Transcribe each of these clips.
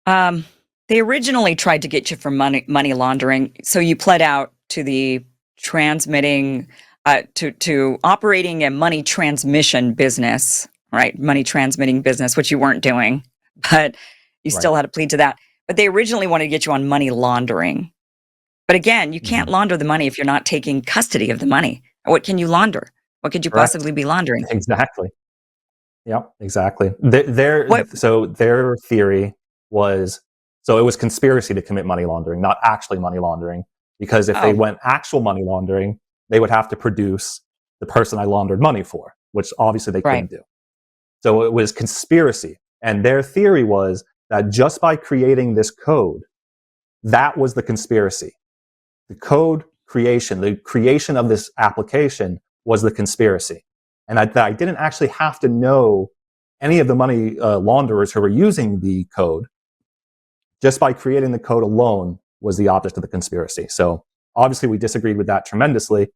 Um, they originally tried to get you for money laundering, so you pled out to the transmitting to operating a money transmission business, right? Money transmitting business, which you weren't doing, but you Right. still had to plead to that. But they originally wanted to get you on money laundering. But again, you can't Hmm. launder the money if you're not taking custody of the money. What can you launder? What could you Correct. possibly be laundering? Exactly. Yep, exactly. Their What? so their theory was, so it was conspiracy to commit money laundering, not actually money laundering. Because if they Oh, went actual money laundering, they would have to produce the person I laundered money for, which obviously they right. couldn't do. So it was conspiracy. And their theory was that just by creating this code, that was the conspiracy. The code creation, the creation of this application was the conspiracy. And I didn't actually have to know any of the money launderers who were using the code. Just by creating the code alone was the object of the conspiracy. So obviously we disagreed with that tremendously,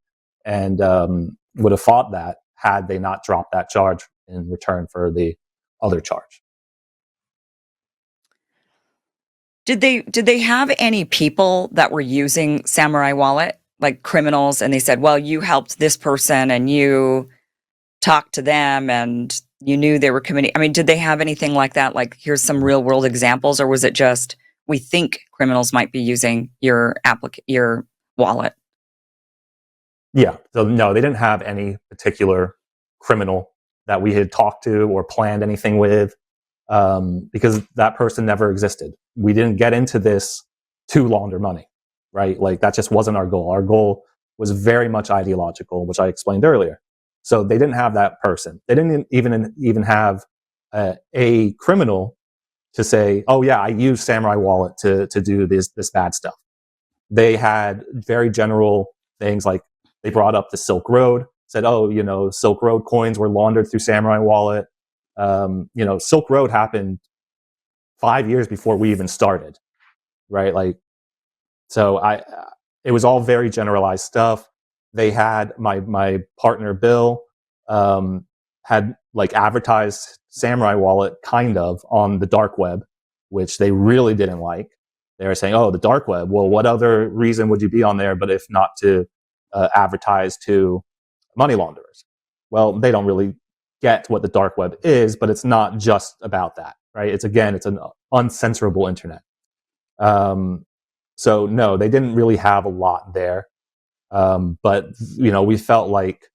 and would have fought that had they not dropped that charge in return for the other charge. Did they have any people that were using Samurai Wallet, like criminals, and they said, "Well, you helped this person and you talked to them and you knew they were committing." I mean, did they have anything like that? Like, here's some real world examples, or was it just we think criminals might be using your wallet? Yeah. So no, they didn't have any particular criminal that we had talked to or planned anything with, because that person never existed. We didn't get into this to launder money, right? Like that just wasn't our goal. Our goal was very much ideological, which I explained earlier. So they didn't have that person. They didn't even have a criminal to say, "Oh yeah, I used Samurai Wallet to do this bad stuff." They had very general things like they brought up the Silk Road, said, "Oh, Silk Road coins were laundered through Samurai Wallet." Silk Road happened 5 years before we even started, right? Like, so it was all very generalized stuff. They had my partner Bill had like advertised Samurai Wallet kind of on the dark web, which they really didn't like. They were saying, "Oh, the dark web. Well, what other reason would you be on there but if not to advertise to money launderers?" Well, they don't really get what the dark web is, but it's not just about that, right? It's an uncensorable internet. Um, so no, they didn't really have a lot there, but we felt like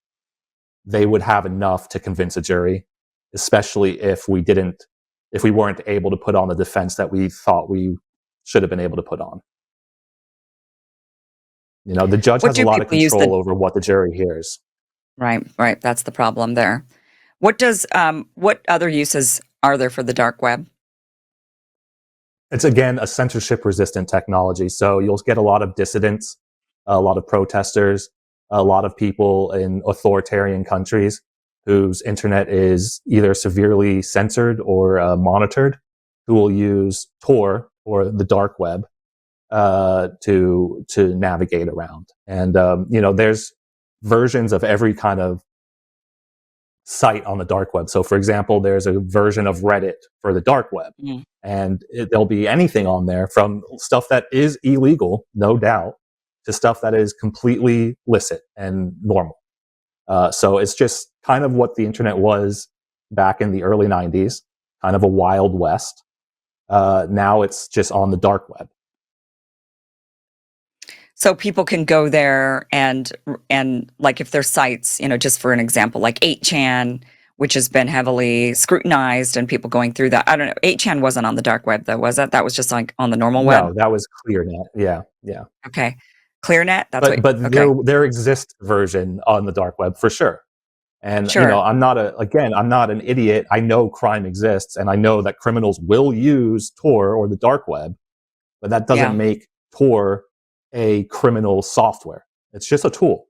they would have enough to convince a jury, especially if we weren't able to put on the defense that we thought we should have been able to put on. The judge What has a do lot of people use control over what the jury hears. right, right, that's the problem there. What other uses are there for the dark web? It's again a censorship resistant technology. So you'll get a lot of dissidents, a lot of protesters, a lot of people in authoritarian countries whose internet is either severely censored or monitored, who will use Tor or the dark web to navigate around. And there's versions of every kind of site on the dark web. So, for example, there's a version of Reddit for the dark web, Mm. and there'll be anything on there from stuff that is illegal, no doubt, to stuff that is completely licit and normal. So it's just kind of what the internet was back in the early 90s, kind of a wild west. Now it's just on the dark web. So people can go there and like if there's sites, just for an example, like 8chan, which has been heavily scrutinized and people going through that. I don't know. 8chan wasn't on the dark web though, was it? That was just like on the normal web. No, that was ClearNet. Yeah, yeah. Okay. ClearNet, that's But what but okay. there exists version on the dark web for sure. And Sure. I'm not an idiot. I know crime exists, and I know that criminals will use Tor or the dark web, but that doesn't Yeah. make Tor a criminal software. It's just a tool.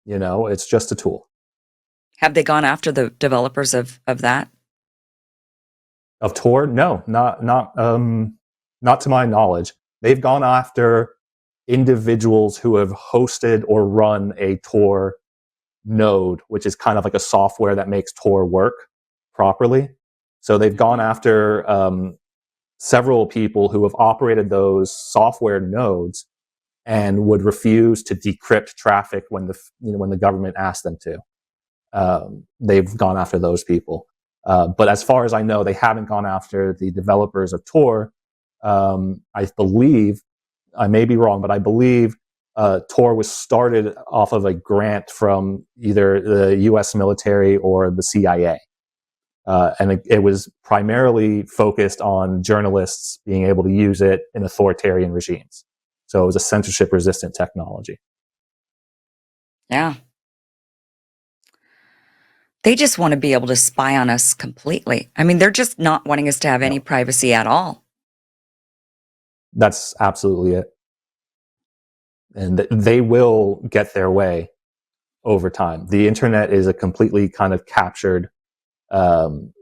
It's just a tool. Have they gone after the developers of that? Of Tor, no, not to my knowledge. They've gone after individuals who have hosted or run a Tor node, which is kind of like a software that makes Tor work properly. So they've gone Mhm. after several people who have operated those software nodes and would refuse to decrypt traffic when the government asked them to. They've gone after those people. But as far as I know, they haven't gone after the developers of Tor. I believe, I may be wrong, but I believe Tor was started off of a grant from either the U.S. military or the CIA. And it was primarily focused on journalists being able to use it in authoritarian regimes. So it was a censorship-resistant technology. Yeah. They just want to be able to spy on us completely. I mean, they're just not wanting us to have any privacy at all. That's absolutely it. And they will get their way over time. The internet is a completely kind of captured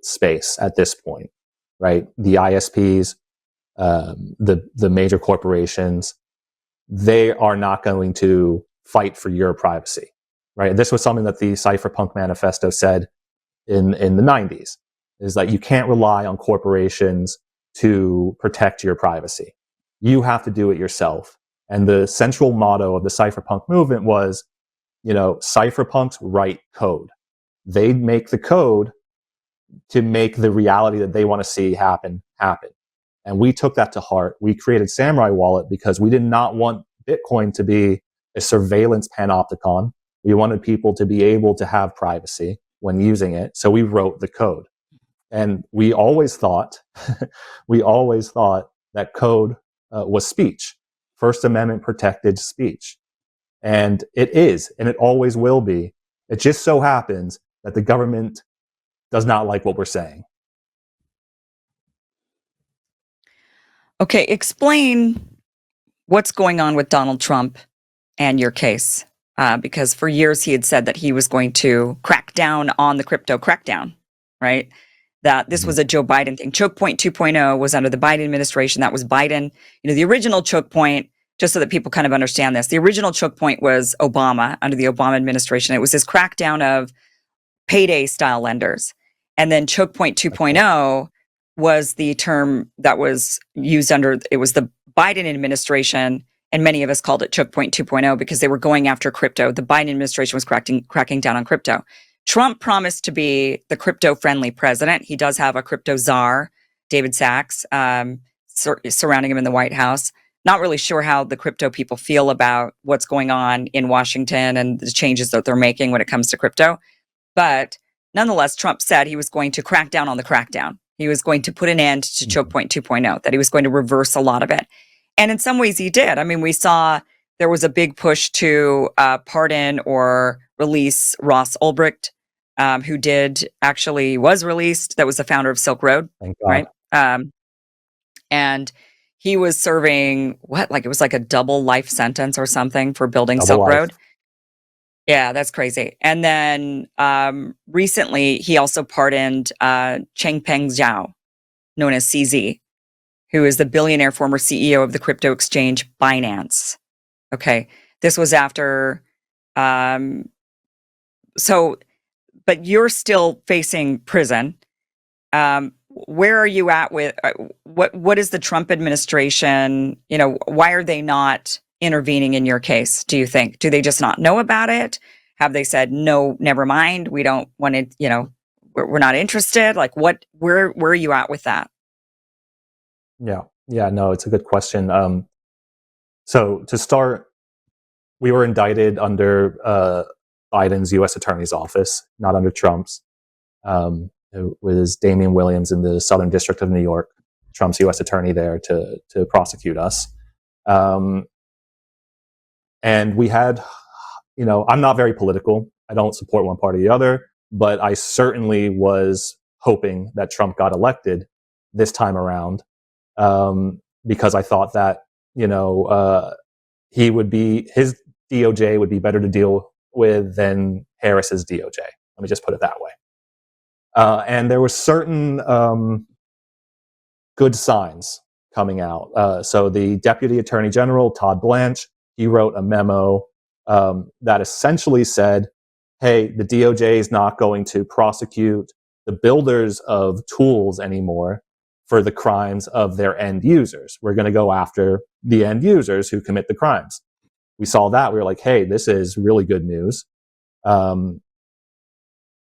space at this point, right? The ISPs, the major corporations, they are not going to fight for your privacy, right? This was something that the Cypherpunk Manifesto said in the 90s, is that you can't rely on corporations to protect your privacy. You have to do it yourself. And the central motto of the cypherpunk movement was, cypherpunks write code. They make the code to make the reality that they want to see happen. And we took that to heart. We created Samourai Wallet because we did not want Bitcoin to be a surveillance panopticon. We wanted people to be able to have privacy when using it. So we wrote the code. And we always thought that code was speech, First Amendment protected speech. And it is, and it always will be. It just so happens that the government does not like what we're saying. Okay, explain what's going on with Donald Trump and your case. Because for years he had said that he was going to crack down on the crypto crackdown, right? That this was a Joe Biden thing. Choke point 2.0 was under the Biden administration. That was Biden. The original choke point, just so that people kind of understand this, the original choke point was Obama under the Obama administration. It was this crackdown of payday style lenders. And then choke point 2.0 was the term that was used under, it was the Biden administration. And many of us called it choke point 2.0 because they were going after crypto. The Biden administration was cracking down on crypto. Trump promised to be the crypto-friendly president. He does have a crypto czar, David Sachs, surrounding him in the White House. Not really sure how the crypto people feel about what's going on in Washington and the changes that they're making when it comes to crypto. But nonetheless, Trump said he was going to crack down on the crackdown. He was going to put an end to choke point 2.0, that he was going to reverse a lot of it. And in some ways he did. I mean, we saw there was a big push to pardon or release Ross Ulbricht, who was released. That was the founder of Silk Road, right? And he was serving it was like a double life sentence or something for building Silk Road. Yeah, that's crazy. And then recently, he also pardoned Changpeng Zhao, known as CZ, who is the billionaire former CEO of the crypto exchange Binance. Okay, this was after. But you're still facing prison. Where are you at with what is the Trump administration? Why are they not intervening in your case, do you think? Do they just not know about it? Have they said, no, never mind, we don't want to, we're not interested? Like where are you at with that? Yeah, no, it's a good question. So to start, we were indicted under Biden's U.S. Attorney's Office, not under Trump's. It was Damian Williams in the Southern District of New York, Trump's U.S. attorney there to prosecute us. And we had, I'm not very political. I don't support one party or the other, but I certainly was hoping that Trump got elected this time around, because I thought that, his DOJ would be better to deal with than Harris's DOJ. Let me just put it that way. And there were certain good signs coming out. So the Deputy Attorney General, Todd Blanche, he wrote a memo that essentially said, hey, the DOJ is not going to prosecute the builders of tools anymore for the crimes of their end users. We're going to go after the end users who commit the crimes. We saw that. We were like, hey, this is really good news. The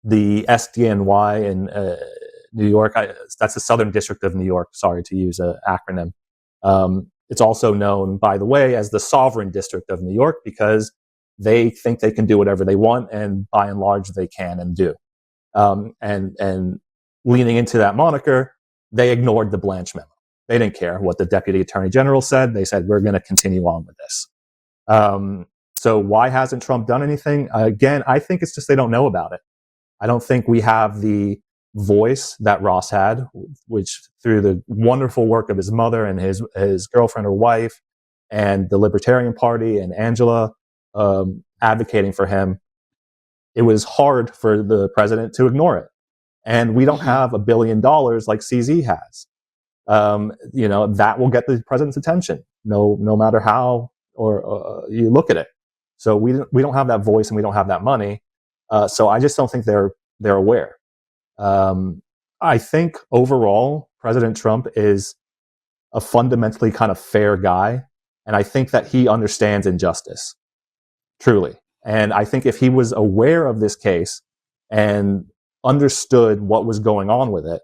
SDNY in New York, that's the Southern District of New York, sorry to use an acronym. It's also known, by the way, as the Sovereign District of New York because they think they can do whatever they want, and by and large, they can and do. And leaning into that moniker, they ignored the Blanche memo. They didn't care what the Deputy Attorney General said. They said, we're going to continue on with this. So why hasn't Trump done anything? Again, I think it's just they don't know about it. I don't think we have the voice that Ross had, which through the wonderful work of his mother and his girlfriend or wife and the Libertarian Party and Angela advocating for him, it was hard for the president to ignore it. And we don't have $1 billion like CZ has. That will get the president's attention, no matter how or you look at it. So we don't have that voice and we don't have that money. So I just don't think they're aware. I think overall, President Trump is a fundamentally kind of fair guy, and I think that he understands injustice, truly. And I think if he was aware of this case and understood what was going on with it,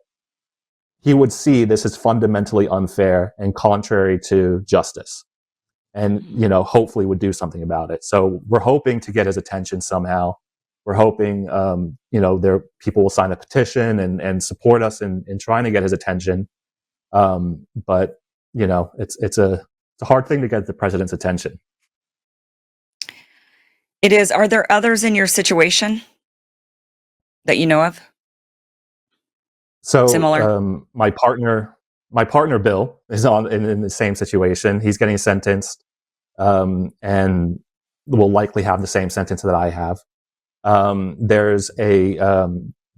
he would see this is fundamentally unfair and contrary to justice, and hopefully would do something about it. So we're hoping to get his attention somehow. We're hoping people will sign a petition and support us in trying to get his attention. But it's a hard thing to get the president's attention. It is. Are there others in your situation that you know of? So Similar? my partner Bill is in the same situation. He's getting sentenced, and will likely have the same sentence that I have. There's a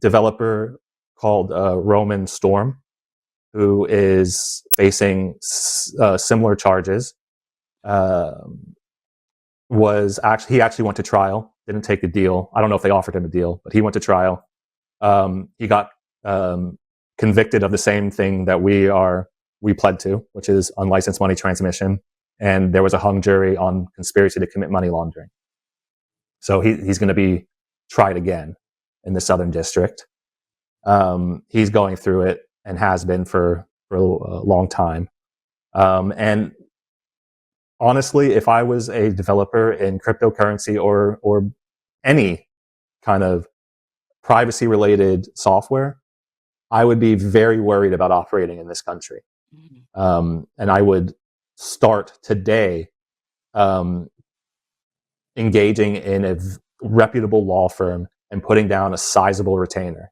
developer called Roman Storm who is facing similar charges. He actually went to trial, didn't take a deal. I don't know if they offered him a deal, but he went to trial. He got convicted of the same thing that we pled to, which is unlicensed money transmission. And there was a hung jury on conspiracy to commit money laundering. So he's going to be tried again in the Southern District. He's going through it and has been for a long time. And honestly, if I was a developer in cryptocurrency or any kind of privacy-related software, I would be very worried about operating in this country. And I would start today engaging in a reputable law firm and putting down a sizable retainer,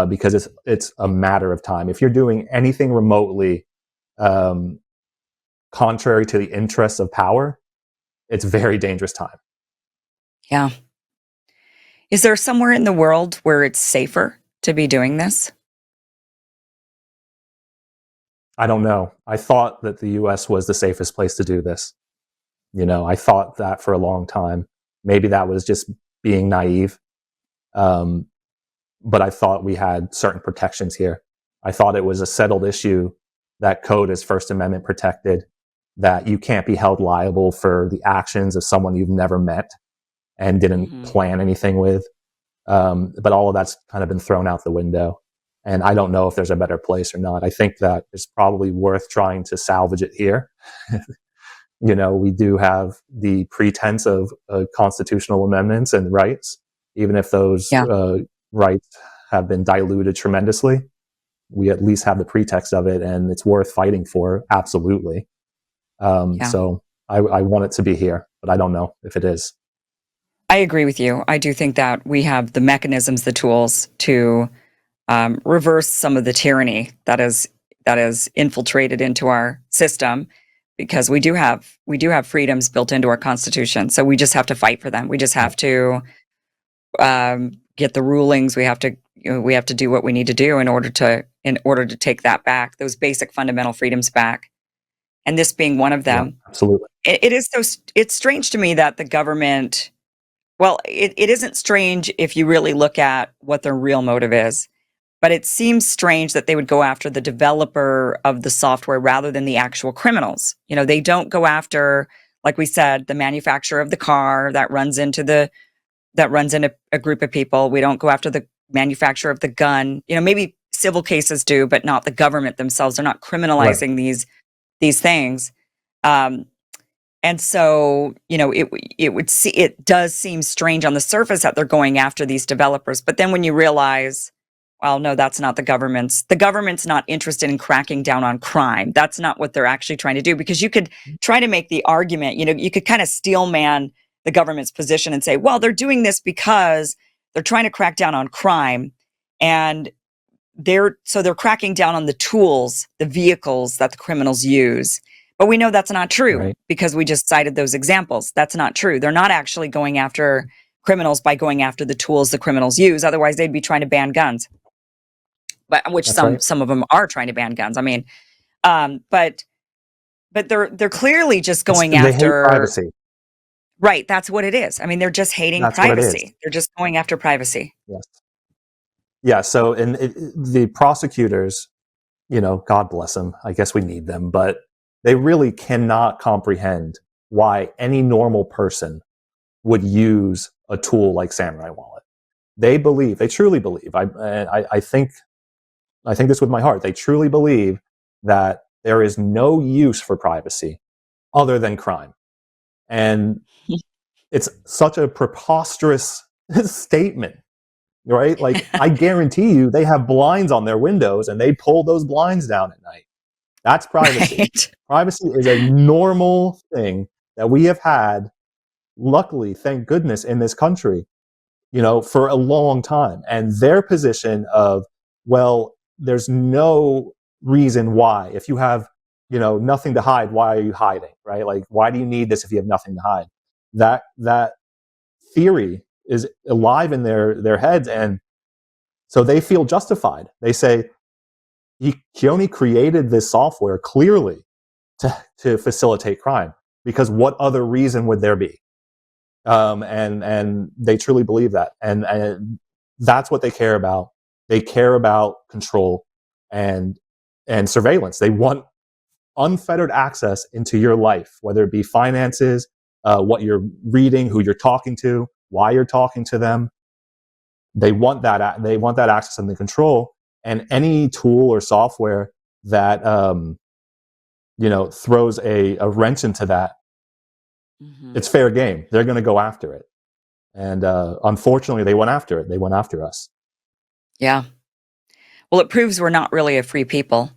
because it's a matter of time. If you're doing anything remotely contrary to the interests of power, it's a very dangerous time. Yeah. Is there somewhere in the world where it's safer to be doing this? I don't know. I thought that the US was the safest place to do this. I thought that for a long time. Maybe that was just being naive. But I thought we had certain protections here. I thought it was a settled issue that code is First Amendment protected, that you can't be held liable for the actions of someone you've never met and didn't plan anything with. But all of that's kind of been thrown out the window. And I don't know if there's a better place or not. I think that it's probably worth trying to salvage it here. We do have the pretense of constitutional amendments and rights, even if those rights have been diluted tremendously. We at least have the pretext of it, and it's worth fighting for. Absolutely. So I want it to be here, but I don't know if it is. I agree with you. I do think that we have the mechanisms, the tools to reverse some of the tyranny that is infiltrated into our system, because we do have freedoms built into our Constitution. So we just have to fight for them. We just have to get the rulings. We have to do what we need to do in order to take that back, those basic fundamental freedoms back. And this being one of them. Yeah, absolutely. It's strange to me that the government, well, it isn't strange if you really look at what their real motive is. But it seems strange that they would go after the developer of the software rather than the actual criminals. They don't go after, like we said, the manufacturer of the car that runs into a group of people. We don't go after the manufacturer of the gun. Maybe civil cases do, but not the government themselves. They're not Right. criminalizing these things. And so, it does seem strange on the surface that they're going after these developers. But then when you realize, well, no, that's not the government's not interested in cracking down on crime. That's not what they're actually trying to do, because you could try to make the argument, you could kind of steel man the government's position and say, well, they're doing this because they're trying to crack down on crime. And they're cracking down on the tools, the vehicles that the criminals use. But we know that's not true Right. because we just cited those examples. That's not true. They're not actually going after criminals by going after the tools the criminals use. Otherwise, they'd be trying to ban guns. But which That's right. some of them are trying to ban guns. I mean, but they're clearly just going They hate after. privacy. Right, that's what it is. I mean, they're just hating That's what it is. privacy. They're just going after privacy. Yes. Yeah. So, the prosecutors, God bless them. I guess we need them, but they really cannot comprehend why any normal person would use a tool like Samurai Wallet. They truly believe. I think this with my heart. They truly believe that there is no use for privacy other than crime, and it's such a preposterous statement, right? Like, I guarantee you, they have blinds on their windows and they pull those blinds down at night. That's privacy. Right. Privacy is a normal thing that we have had, luckily, thank goodness, in this country, for a long time. And their position of, well, there's no reason why. If you have, nothing to hide, why are you hiding, right? Like, why do you need this if you have nothing to hide? That theory is alive in their heads, and so they feel justified. They say, he only created this software clearly to facilitate crime, because what other reason would there be? And they truly believe that, and that's what they care about. They care about control and surveillance. They want unfettered access into your life, whether it be finances, what you're reading, who you're talking to, why you're talking to them. They want that. They want that access and the control. And any tool or software that throws a wrench into that, it's fair game. They're going to go after it. And unfortunately, they went after it. They went after us. Yeah. Well, it proves we're not really a free people.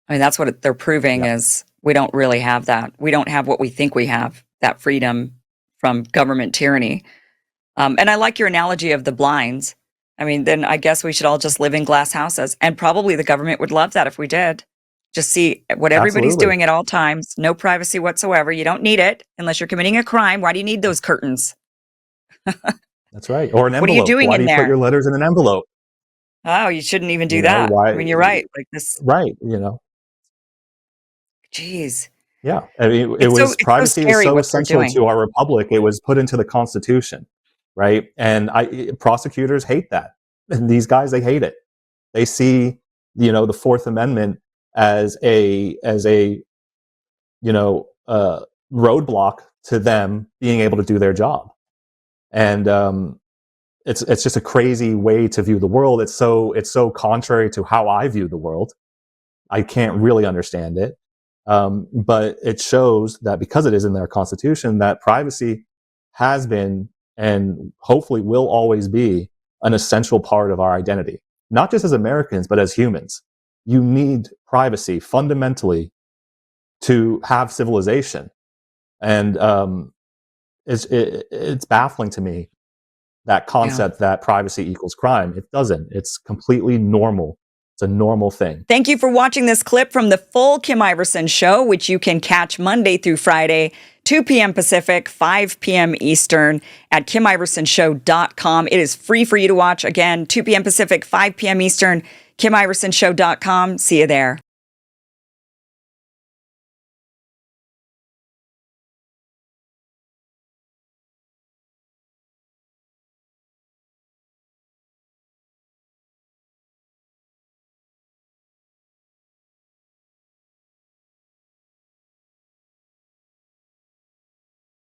I mean, that's what they're proving, Yeah. is we don't really have that. We don't have what we think we have, that freedom from government tyranny. And I like your analogy of the blinds. I mean, then I guess we should all just live in glass houses. And probably the government would love that if we did. Just see what everybody's Absolutely. doing at all times. No privacy whatsoever. You don't need it unless you're committing a crime. Why do you need those curtains? That's right. Or an What are you envelope. doing Why in do you put there? your letters in an envelope? Oh, you shouldn't even do that. I Why? mean, you're right. Like this, Right. geez. Yeah. I mean, it was It's so privacy is scary so what they're essential doing. to our republic. It was put into the Constitution, right? And prosecutors hate that. And these guys, they hate it. They see, the Fourth Amendment as a roadblock to them being able to do their job. And it's just a crazy way to view the world. It's so contrary to how I view the world. I can't really understand it. But it shows that, because it is in their Constitution, that privacy has been and hopefully will always be an essential part of our identity, not just as Americans, but as humans. You need privacy fundamentally to have civilization. And it's baffling to me, that Yeah. concept that privacy equals crime. It doesn't. It's completely normal. It's a normal thing. Thank you for watching this clip from the full Kim Iverson Show, which you can catch Monday through Friday, 2 p.m. Pacific, 5 p.m. Eastern at KimIversonShow.com. It is free for you to watch. Again, 2 p.m. Pacific, 5 p.m. Eastern, KimIversonShow.com. See you there.